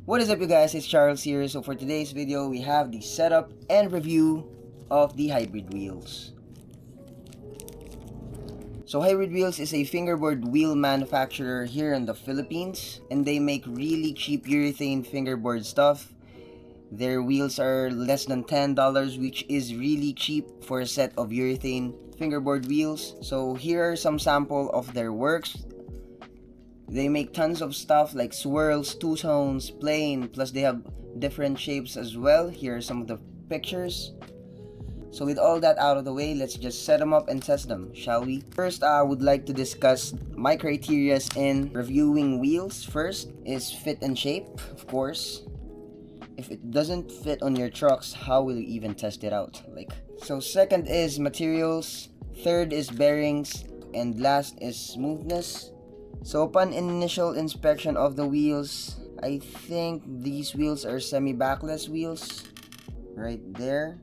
What is up, you guys? It's Charles here. So for today's video, we have the setup and review of the Hybrid wheels. So Hybrid Wheels is a fingerboard wheel manufacturer here in the Philippines, and they make really cheap urethane fingerboard stuff. Their wheels are less than $10, which is really cheap for a set of urethane fingerboard wheels. So here are some sample of their works. They make tons of stuff like swirls, two-tones, plain, plus they have different shapes as well. Here are some of the pictures. So with all that out of the way, let's just set them up and test them, shall we? First, I would like to discuss my criteria in reviewing wheels. First is fit and shape, of course. If it doesn't fit on your trucks, how will you even test it out? So second is materials, third is bearings, and last is smoothness. So upon initial inspection of the wheels, I think these wheels are semi-backless wheels right there.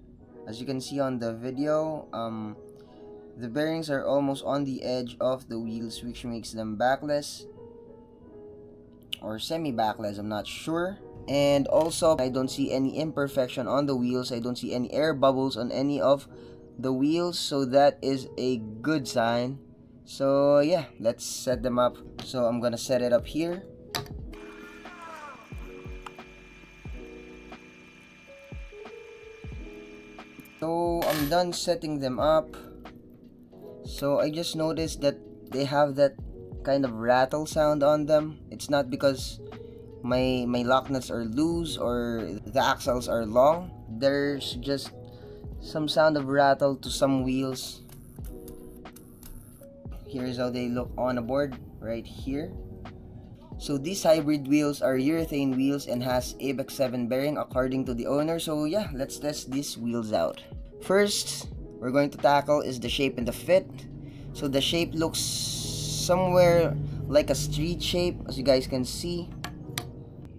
As you can see on the video, the bearings are almost on the edge of the wheels, which makes them backless or semi-backless, I'm not sure. And also, I don't see any imperfection on the wheels. I don't see any air bubbles on any of the wheels, so that is a good sign. So yeah, let's set them up. So I'm gonna set it up here. So I'm done setting them up. So I just noticed that they have that kind of rattle sound on them. It's not because my lock nuts are loose or the axles are long. There's just some sound of rattle to some wheels. Here's how they look on a board right here. So these hybrid wheels are urethane wheels and has ABEX 7 bearing according to the owner. So yeah, let's test these wheels out. First, we're going to tackle is the shape and the fit. So the shape looks somewhere like a street shape, as you guys can see.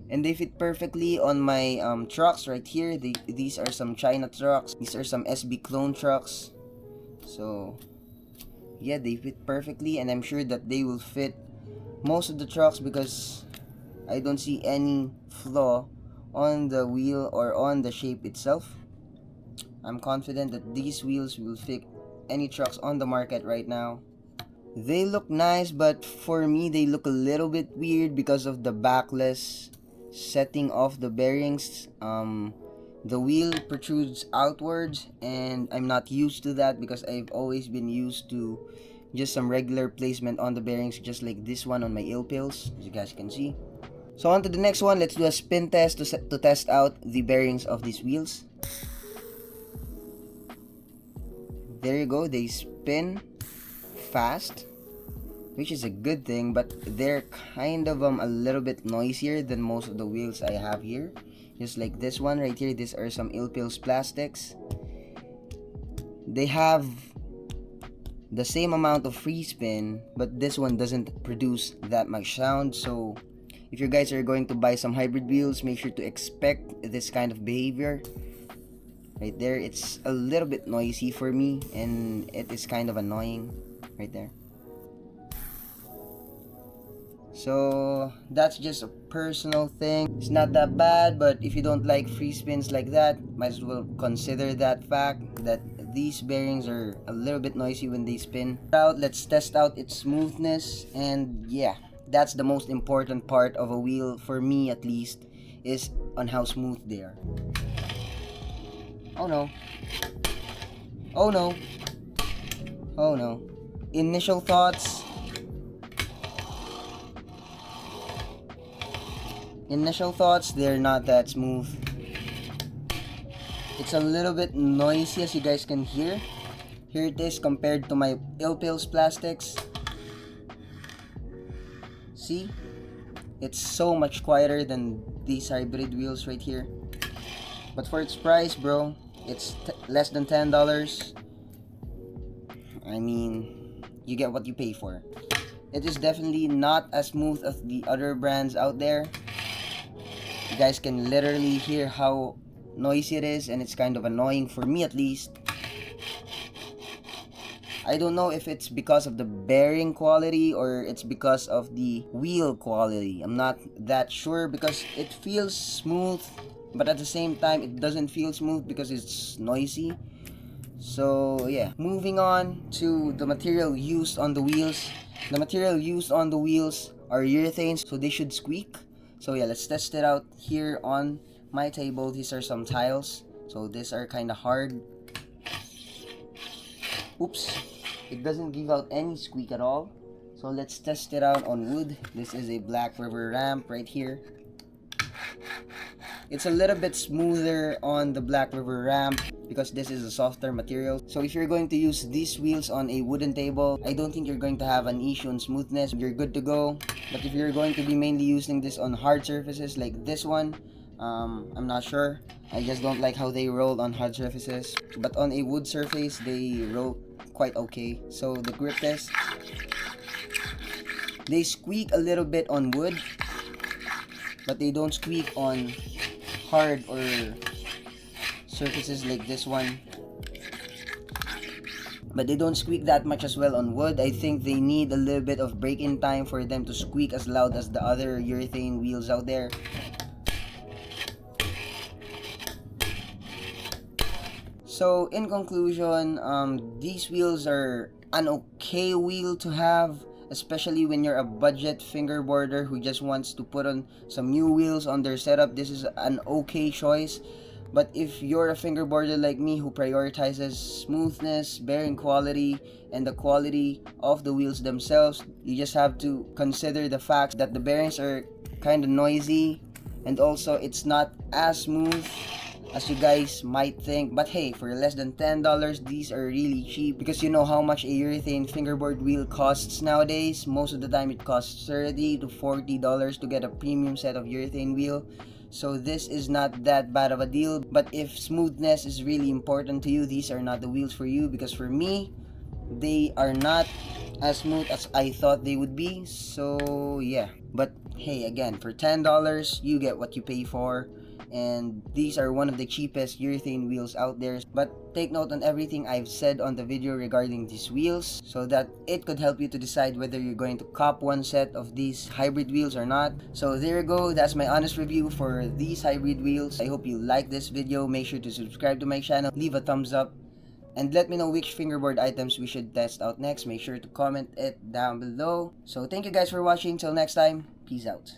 And they fit perfectly on my trucks right here. These are some China trucks. These are some SB clone trucks. So yeah, they fit perfectly, and I'm sure that they will fit most of the trucks because I don't see any flaw on the wheel or on the shape itself. I'm confident that these wheels will fit any trucks on the market right now. They look nice, but for me they look a little bit weird because of the backless setting of the bearings. The wheel protrudes outwards, and I'm not used to that because I've always been used to just some regular placement on the bearings, just like this one on my eel pills, as you guys can see. So on to the next one. Let's do a spin test to test out the bearings of these wheels. There you go, they spin fast, which is a good thing, but they're kind of a little bit noisier than most of the wheels I have here. Just like this one right here, these are some Ilpil's plastics. They have the same amount of free spin, but this one doesn't produce that much sound. So if you guys are going to buy some hybrid wheels, make sure to expect this kind of behavior. Right there, it's a little bit noisy for me, and it is kind of annoying right there. So that's just a personal thing. It's not that bad, but if you don't like free spins like that, might as well consider that fact that these bearings are a little bit noisy when they spin. Let's test out its smoothness, and yeah, that's the most important part of a wheel, for me at least, is on how smooth they are. Oh no. Oh no. Oh no. Initial thoughts. They're not that smooth. It's a little bit noisy, as you guys can hear. Here it is compared to my Ilpil's plastics. See? It's so much quieter than these hybrid wheels right here. But for its price, bro, it's less than $10. I mean, you get what you pay for. It is definitely not as smooth as the other brands out there. You guys can literally hear how noisy it is, and it's kind of annoying for me at least. I don't know if it's because of the bearing quality or it's because of the wheel quality. I'm not that sure because it feels smooth, but at the same time it doesn't feel smooth because it's noisy. So yeah, moving on to the material used on the wheels. The material used on the wheels are urethanes, so they should squeak. So yeah, let's test it out here on my table. These are some tiles, so these are kind of hard. Oops, it doesn't give out any squeak at all. So let's test it out on wood. This is a Black River ramp right here. It's a little bit smoother on the Black River ramp because this is a softer material. So if you're going to use these wheels on a wooden table, I don't think you're going to have an issue on smoothness. You're good to go. But if you're going to be mainly using this on hard surfaces like this one, I'm not sure. I just don't like how they roll on hard surfaces. But on a wood surface, they roll quite okay. So the grip test, they squeak a little bit on wood, but they don't squeak on hard or surfaces like this one. But they don't squeak that much as well on wood. I think they need a little bit of break-in time for them to squeak as loud as the other urethane wheels out there. So in conclusion, these wheels are an okay wheel to have, especially when you're a budget fingerboarder who just wants to put on some new wheels on their setup. This is an okay choice. But if you're a fingerboarder like me who prioritizes smoothness, bearing quality, and the quality of the wheels themselves, you just have to consider the fact that the bearings are kind of noisy, and also it's not as smooth as you guys might think. But hey, for less than $10, these are really cheap because you know how much a urethane fingerboard wheel costs nowadays. Most of the time it costs $30 to $40 to get a premium set of urethane wheel. So this is not that bad of a deal. But if smoothness is really important to you, these are not the wheels for you, because for me, they are not as smooth as I thought they would be. So yeah, but hey, again, for $10 you get what you pay for, and these are one of the cheapest urethane wheels out there. But take note on everything I've said on the video regarding these wheels, so that it could help you to decide whether you're going to cop one set of these hybrid wheels or not. So there you go, that's my honest review for these hybrid wheels. I hope you like this video. Make sure to subscribe to my channel, leave a thumbs up, and let me know which fingerboard items we should test out next. Make sure to comment it down below. So thank you guys for watching. Till next time, peace out.